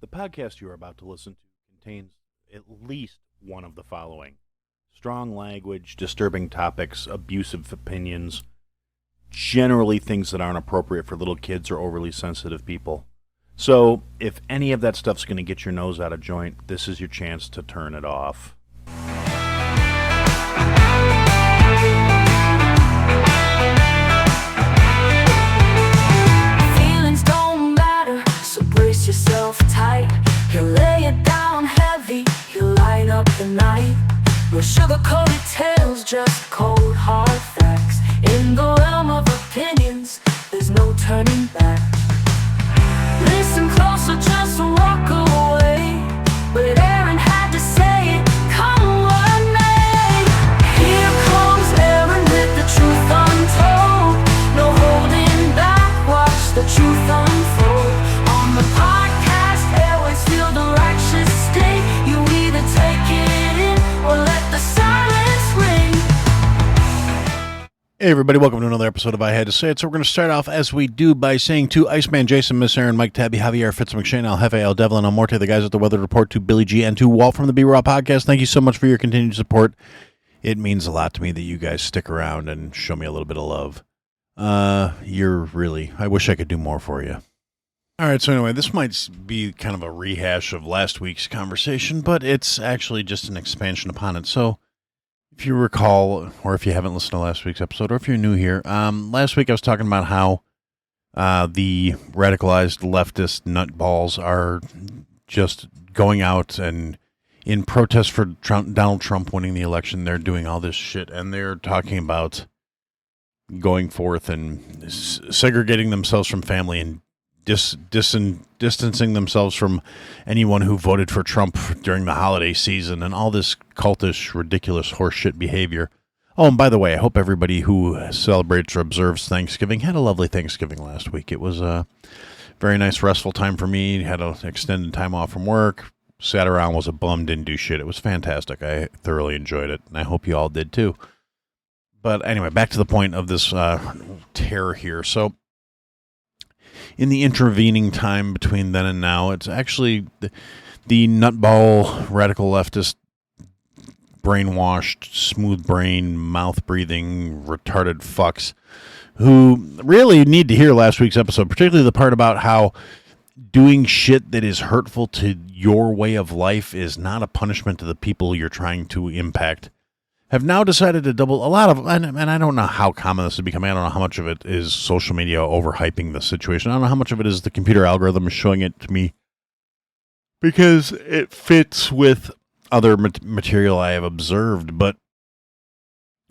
The podcast you are about to listen to contains at least one of the following: strong language, disturbing topics, abusive opinions, generally things that aren't appropriate for little kids or overly sensitive people. So, if any of that stuff's going to get your nose out of joint, this is your chance to turn it off. Feelings don't matter, so brace yourself tight. He'll lay it down heavy, he'll light up the night. No sugar-coated tales, just cold hard facts. In the realm of opinions, there's no turning back. Listen closer, just walk away. But Aaron had to say it, come what may. Here comes Aaron with the truth untold. No holding back, watch the truth unfold. On the podcast airways, feel the righteous sting. You either take it in or let the silence ring. Hey everybody, welcome to another episode of I Had to Say It. So we're going to start off as we do by saying to Iceman, Jason, Miss Aaron, Mike, Tabby, Javier, Fitz, McShane, Al Jefe, El Devlin, El Morte, the guys at the Weather Report, to Billy G, and to Walt from the B-Raw Podcast. Thank you so much for your continued support. It means a lot to me that you guys stick around and show me a little bit of love. I wish I could do more for you. All right, so anyway, this might be kind of a rehash of last week's conversation, but it's actually just an expansion upon it. So, if you recall, or if you haven't listened to last week's episode, or if you're new here, last week I was talking about how the radicalized leftist nutballs are just going out and in protest for Donald Trump winning the election, they're doing all this shit, and they're talking about going forth and segregating themselves from family and distancing themselves from anyone who voted for Trump during the holiday season and all this cultish, ridiculous horseshit behavior. Oh, and by the way, I hope everybody who celebrates or observes Thanksgiving had a lovely Thanksgiving last week. It was a very nice, restful time for me. Had an extended time off from work. Sat around, was a bum, didn't do shit. It was fantastic. I thoroughly enjoyed it, and I hope you all did too. But anyway, back to the point of this terror here. So, in the intervening time between then and now, it's actually the nutball, radical leftist, brainwashed, smooth brain, mouth-breathing, retarded fucks who really need to hear last week's episode, particularly the part about how doing shit that is hurtful to your way of life is not a punishment to the people you're trying to impact. Have now decided to double a lot of, and I don't know how common this is becoming. I don't know how much of it is social media overhyping the situation. I don't know how much of it is the computer algorithm showing it to me because it fits with other material I have observed. But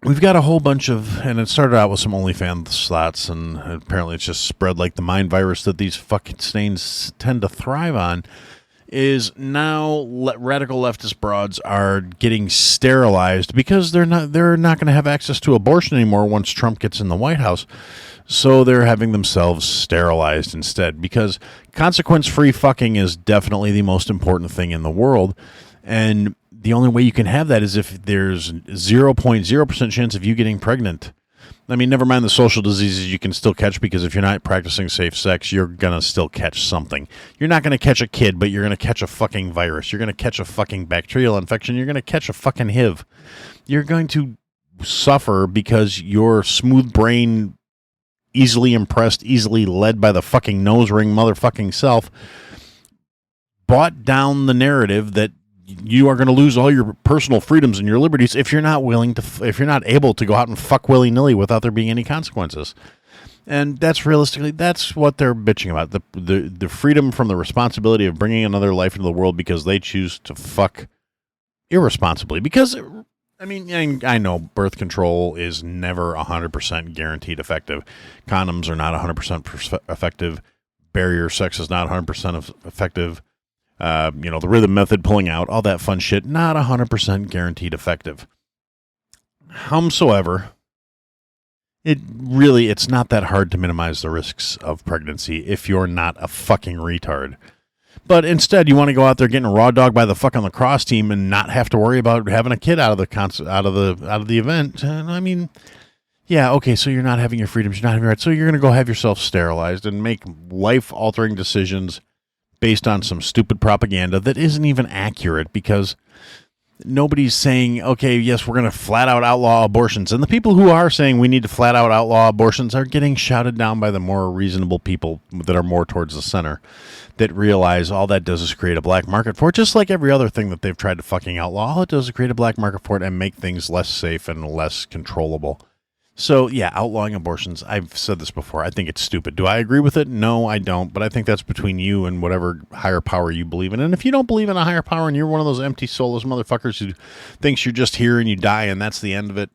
we've got a whole bunch of, and it started out with some OnlyFans slots, and apparently it's just spread like the mind virus that these fucking stains tend to thrive on. Is now radical leftist broads are getting sterilized because they're not going to have access to abortion anymore once Trump gets in the White House. So they're having themselves sterilized instead, because consequence-free fucking is definitely the most important thing in the world. And the only way you can have that is if there's 0.0% chance of you getting pregnant. I mean, never mind the social diseases you can still catch, because if you're not practicing safe sex, you're going to still catch something. You're not going to catch a kid, but you're going to catch a fucking virus. You're going to catch a fucking bacterial infection. You're going to catch a fucking HIV. You're going to suffer because your smooth brain, easily impressed, easily led by the fucking nose ring motherfucking self, bought down the narrative that you are going to lose all your personal freedoms and your liberties if you're not if you're not able to go out and fuck willy-nilly without there being any consequences. And that's realistically, that's what they're bitching about. The freedom from the responsibility of bringing another life into the world because they choose to fuck irresponsibly. Because, I mean, I know birth control is never 100% guaranteed effective. Condoms are not 100% effective. Barrier sex is not 100% effective. The rhythm method, pulling out, all that fun shit, not 100% guaranteed effective. Howsoever, it's not that hard to minimize the risks of pregnancy if you're not a fucking retard. But instead, you want to go out there getting raw dog by the fucking lacrosse team and not have to worry about having a kid out of the event. And I mean, yeah, okay, so you're not having your freedoms, you're not having your rights, so you're going to go have yourself sterilized and make life-altering decisions based on some stupid propaganda that isn't even accurate, because nobody's saying, okay, yes, we're going to flat out outlaw abortions. And the people who are saying we need to flat out outlaw abortions are getting shouted down by the more reasonable people that are more towards the center, that realize all that does is create a black market for it, just like every other thing that they've tried to fucking outlaw. All it does is create a black market for it and make things less safe and less controllable. So, yeah, outlawing abortions, I've said this before, I think it's stupid. Do I agree with it? No, I don't. But I think that's between you and whatever higher power you believe in. And if you don't believe in a higher power and you're one of those empty, soulless motherfuckers who thinks you're just here and you die and that's the end of it,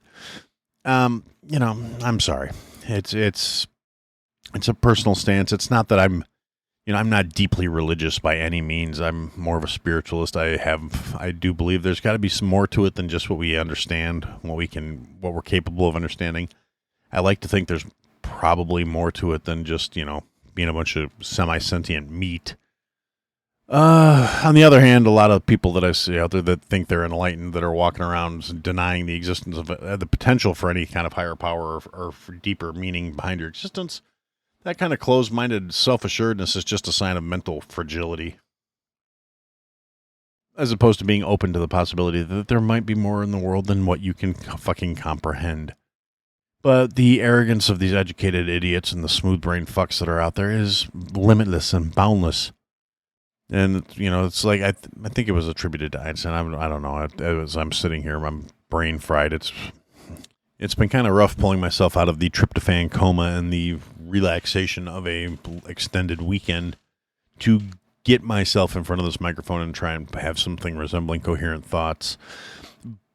I'm sorry. It's a personal stance. It's not that I'm not deeply religious by any means. I'm more of a spiritualist. I do believe there's got to be some more to it than just what we understand, what we're capable of understanding. I like to think there's probably more to it than just, being a bunch of semi-sentient meat. On the other hand, a lot of people that I see out there that think they're enlightened, that are walking around denying the existence of the potential for any kind of higher power or for deeper meaning behind your existence, that kind of closed-minded self-assuredness is just a sign of mental fragility, as opposed to being open to the possibility that there might be more in the world than what you can fucking comprehend. But the arrogance of these educated idiots and the smooth-brained fucks that are out there is limitless and boundless. And, it's like, I think it was attributed to Einstein. I don't know. As I'm sitting here, I'm brain fried. It's been kind of rough pulling myself out of the tryptophan coma and the relaxation of a extended weekend to get myself in front of this microphone and try and have something resembling coherent thoughts.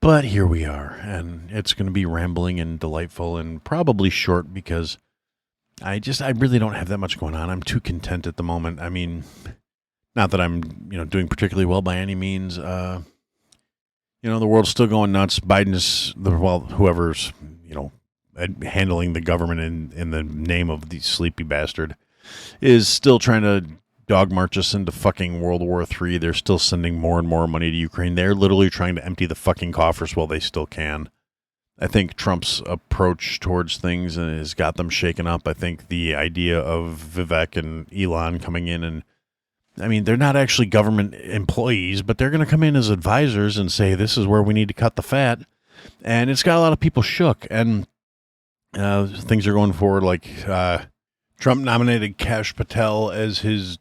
But here we are, and it's going to be rambling and delightful and probably short because I really don't have that much going on. I'm too content at the moment. I mean, not that I'm, doing particularly well by any means. The world's still going nuts. Biden's, whoever's, handling the government in the name of the sleepy bastard is still trying to dog march us into fucking World War III. They're still sending more and more money to Ukraine. They're literally trying to empty the fucking coffers while they still can. I think Trump's approach towards things has got them shaken up. I think the idea of Vivek and Elon coming in and, they're not actually government employees, but they're going to come in as advisors and say, this is where we need to cut the fat. And it's got a lot of people shook. And things are going forward like Trump nominated Kash Patel as his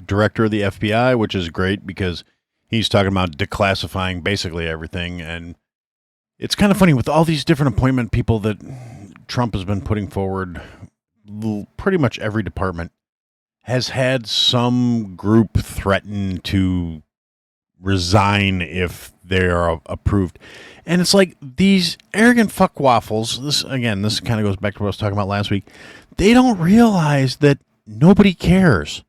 director of the FBI, which is great because he's talking about declassifying basically everything. And it's kind of funny with all these different appointment people that Trump has been putting forward, pretty much every department has had some group threaten to resign if they are approved. And it's like these arrogant fuckwaffles, this kind of goes back to what I was talking about last week, they don't realize that nobody cares.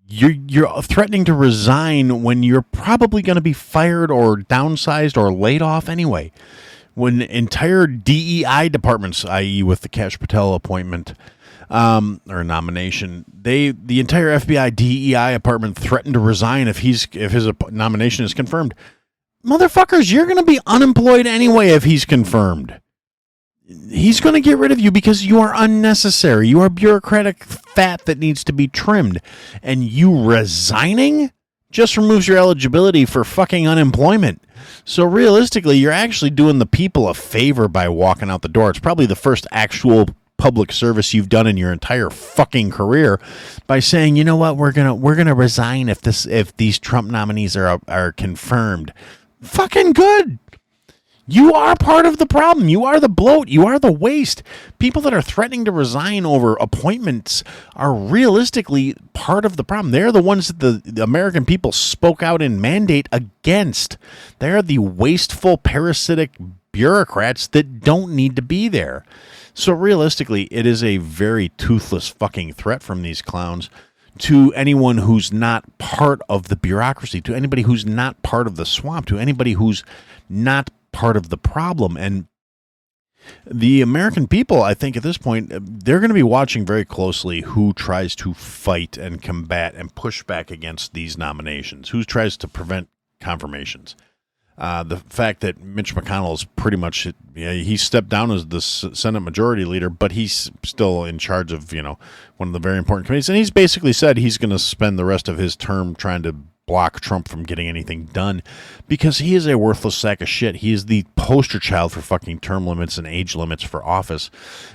You're threatening to resign when you're probably going to be fired or downsized or laid off anyway. When entire DEI departments, i.e. with the Kash Patel appointment, or nomination, the entire FBI DEI department threatened to resign if his nomination is confirmed. Motherfuckers, you're going to be unemployed anyway if he's confirmed. He's going to get rid of you because you are unnecessary. You are bureaucratic fat that needs to be trimmed. And you resigning just removes your eligibility for fucking unemployment. So realistically, you're actually doing the people a favor by walking out the door. It's probably the first actual public service you've done in your entire fucking career by saying, you know what, we're gonna resign if these Trump nominees are confirmed. Fucking good. You are part of the problem. You are the bloat. You are the waste. People that are threatening to resign over appointments are realistically part of the problem. They're the ones that the American people spoke out in mandate against. They're the wasteful, parasitic bureaucrats that don't need to be there. So realistically, it is a very toothless fucking threat from these clowns to anyone who's not part of the bureaucracy, to anybody who's not part of the swamp, to anybody who's not part of the problem. And the American people, I think at this point, they're going to be watching very closely who tries to fight and combat and push back against these nominations, who tries to prevent confirmations. The fact that Mitch McConnell is pretty much, he stepped down as the Senate Majority Leader, but he's still in charge of, one of the very important committees. And he's basically said he's going to spend the rest of his term trying to block Trump from getting anything done because he is a worthless sack of shit. He is the poster child for fucking term limits and age limits for office.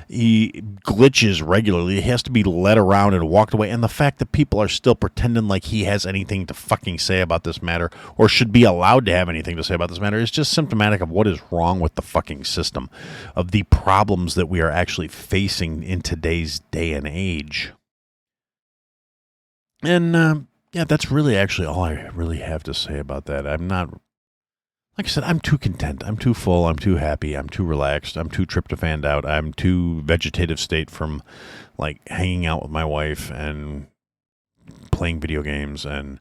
He glitches regularly. He has to be led around and walked away. And the fact that people are still pretending like he has anything to fucking say about this matter or should be allowed to have anything to say about this matter is just symptomatic of what is wrong with the fucking system, of the problems that we are actually facing in today's day and age. And, yeah, that's really actually all I really have to say about that. I'm not, like I said, I'm too content. I'm too full. I'm too happy. I'm too relaxed. I'm too tryptophaned out. I'm too vegetative state from, like, hanging out with my wife and playing video games and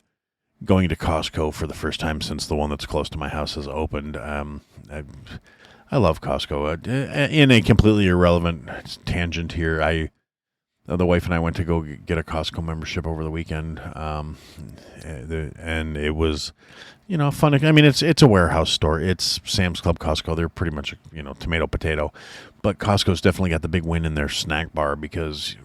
going to Costco for the first time since the one that's close to my house has opened. I love Costco. In a completely irrelevant tangent here, the wife and I went to go get a Costco membership over the weekend, and it was, fun. I mean, it's a warehouse store. It's Sam's Club, Costco. They're pretty much, tomato, potato. But Costco's definitely got the big win in their snack bar because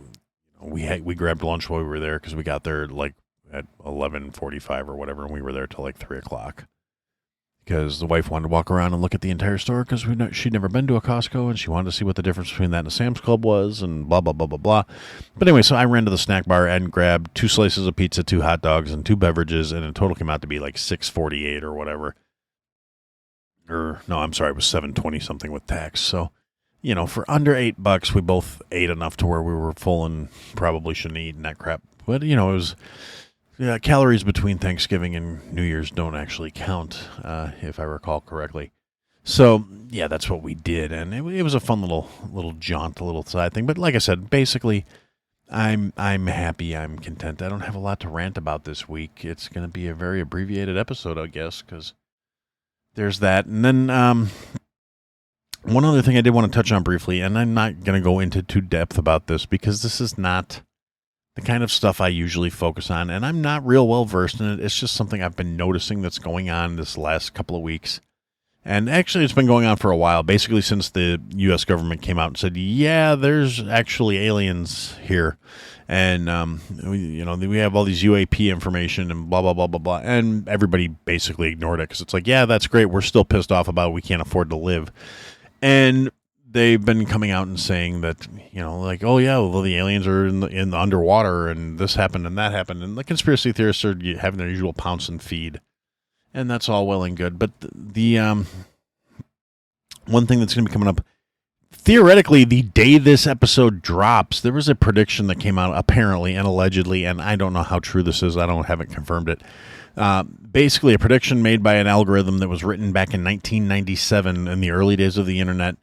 we grabbed lunch while we were there because we got there like at 11:45 or whatever, and we were there till like 3 o'clock. Because the wife wanted to walk around and look at the entire store because she'd never been to a Costco and she wanted to see what the difference between that and a Sam's Club was and blah, blah, blah, blah, blah. But anyway, so I ran to the snack bar and grabbed 2 slices of pizza, 2 hot dogs, and 2 beverages, and in total came out to be like $6.48 or whatever. Or, no, I'm sorry, it was $7.20 something with tax. So, for under $8, we both ate enough to where we were full and probably shouldn't have eaten that crap. But, it was... Yeah, calories between Thanksgiving and New Year's don't actually count, if I recall correctly. So, yeah, that's what we did, and it was a fun little jaunt, a little side thing. But like I said, basically, I'm happy, I'm content. I don't have a lot to rant about this week. It's going to be a very abbreviated episode, I guess, because there's that. And then one other thing I did want to touch on briefly, and I'm not going to go into too depth about this because this is not the kind of stuff I usually focus on, and I'm not real well versed in it. It's just something I've been noticing that's going on this last couple of weeks. And actually, it's been going on for a while, basically since the U.S. government came out and said, yeah, there's actually aliens here. And, we have all these UAP information and blah, blah, blah, blah, blah. And everybody basically ignored it because it's like, yeah, that's great. We're still pissed off about it. We can't afford to live. And they've been coming out and saying that, like, oh, yeah, well, the aliens are in the underwater and this happened and that happened. And the conspiracy theorists are having their usual pounce and feed. And that's all well and good. But the one thing that's going to be coming up, theoretically, the day this episode drops, there was a prediction that came out apparently and allegedly, and I don't know how true this is. I haven't confirmed it. Basically, a prediction made by an algorithm that was written back in 1997 in the early days of the internet,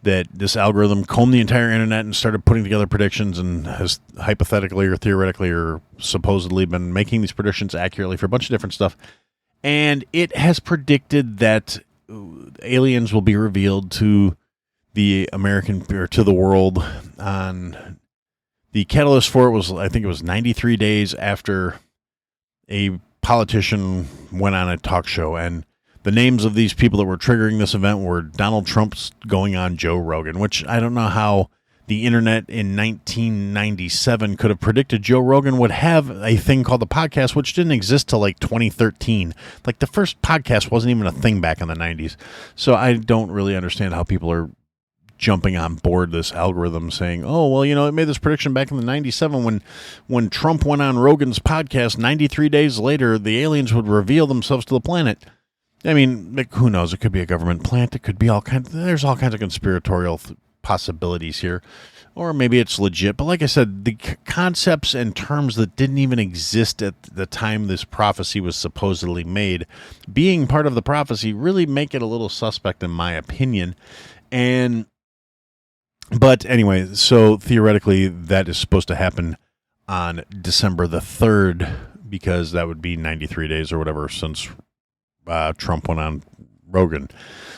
that this algorithm combed the entire internet and started putting together predictions and has hypothetically or theoretically or supposedly been making these predictions accurately for a bunch of different stuff. And it has predicted that aliens will be revealed to the American or to the world on the catalyst for it was, I think it was 93 days after a politician went on a talk show, and the names of these people that were triggering this event were Donald Trump's going on Joe Rogan, which I don't know how the internet in 1997 could have predicted Joe Rogan would have a thing called the podcast, which didn't exist till like 2013. Like the first podcast wasn't even a thing back in the 90s. So I don't really understand how people are jumping on board this algorithm saying, oh, well, it made this prediction back in the 97 when Trump went on Rogan's podcast. 93 days later, the aliens would reveal themselves to the planet. I mean, like, who knows? It could be a government plant. It could be there's all kinds of conspiratorial possibilities here. Or maybe it's legit. But like I said, the concepts and terms that didn't even exist at the time this prophecy was supposedly made, being part of the prophecy, really make it a little suspect in my opinion. But anyway, so theoretically that is supposed to happen on December the 3rd, because that would be 93 days or whatever since Trump went on Rogan.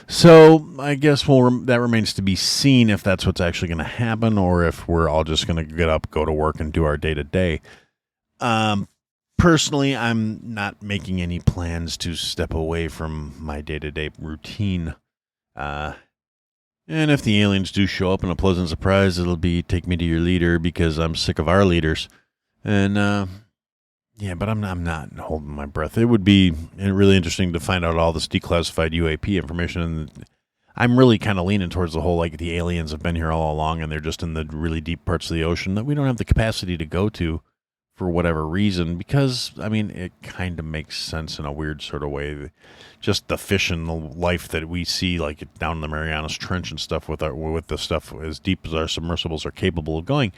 So I guess that remains to be seen if that's what's actually going to happen, or if we're all just going to get up, go to work, and do our day-to-day. personally, I'm not making any plans to step away from my day-to-day routine. And if the aliens do show up in a pleasant surprise, it'll be take me to your leader because I'm sick of our leaders. And yeah, but I'm not holding my breath. It would be really interesting to find out all this declassified UAP information. And I'm really kind of leaning towards the whole, like, the aliens have been here all along and they're just in the really deep parts of the ocean that we don't have the capacity to go to for whatever reason, because, I mean, it kind of makes sense in a weird sort of way. Just the fish and the life that we see, like down in the Marianas Trench and stuff, with the stuff as deep as our submersibles are capable of going,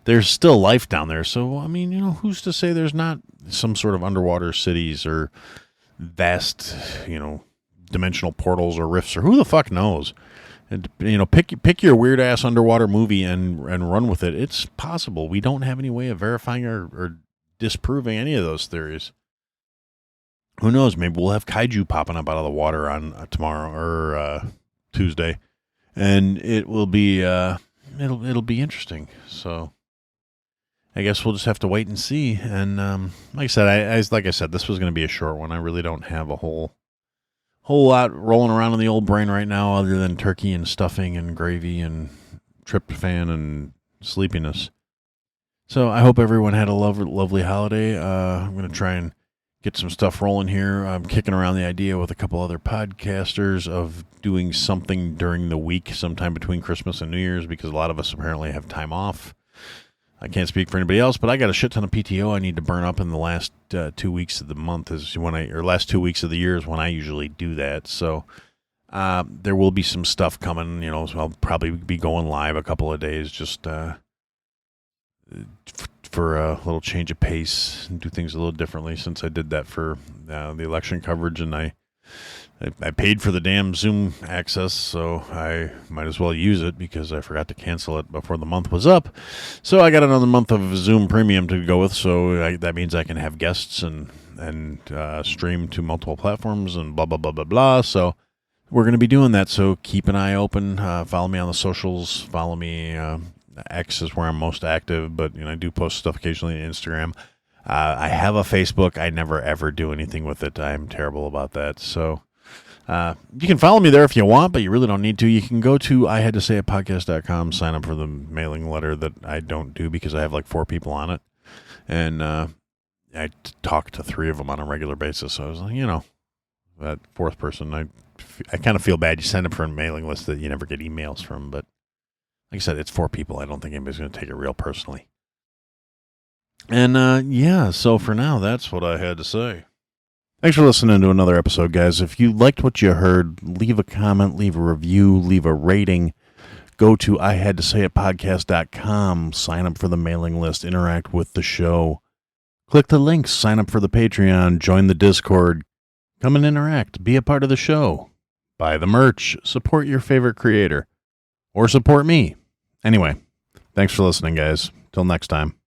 there's still life down there. So, I mean, who's to say there's not some sort of underwater cities or vast, dimensional portals or rifts, or who the fuck knows? And, pick your weird ass underwater movie and run with it. It's possible. We don't have any way of verifying or disproving any of those theories. Who knows? Maybe we'll have kaiju popping up out of the water on tomorrow or Tuesday, and it will be it'll be interesting. So I guess we'll just have to wait and see. And like I said, this was going to be a short one. I really don't have a whole lot rolling around in the old brain right now other than turkey and stuffing and gravy and tryptophan and sleepiness. So I hope everyone had a lovely holiday. I'm going to try and get some stuff rolling here. I'm kicking around the idea with a couple other podcasters of doing something during the week, sometime between Christmas and New Year's, because a lot of us apparently have time off. I can't speak for anybody else, but I got a shit ton of PTO I need to burn up in the last 2 weeks of the month last 2 weeks of the year is when I usually do that. So there will be some stuff coming, so I'll probably be going live a couple of days just for a little change of pace and do things a little differently, since I did that for the election coverage, and I paid for the damn Zoom access, so I might as well use it because I forgot to cancel it before the month was up. So I got another month of Zoom Premium to go with, so that means I can have guests and stream to multiple platforms and blah, blah, blah, blah, blah. So we're going to be doing that, so keep an eye open. Follow me on the socials. Follow me. X is where I'm most active, but I do post stuff occasionally on Instagram. I have a Facebook. I never, ever do anything with it. I'm terrible about that, so... you can follow me there if you want, but you really don't need to. You can go to IHadToSayItPodcast.com, sign up for the mailing letter that I don't do because I have like 4 people on it. And I talk to 3 of them on a regular basis. So I was like, that 4th person, I kind of feel bad. You send up for a mailing list that you never get emails from. But like I said, it's 4 people. I don't think anybody's going to take it real personally. And so for now, that's what I had to say. Thanks for listening to another episode, guys. If you liked what you heard, leave a comment, leave a review, leave a rating. Go to IHadToSayItPodcast.com, sign up for the mailing list, interact with the show. Click the links, sign up for the Patreon, join the Discord. Come and interact, be a part of the show. Buy the merch, support your favorite creator. Or support me. Anyway, thanks for listening, guys. Till next time.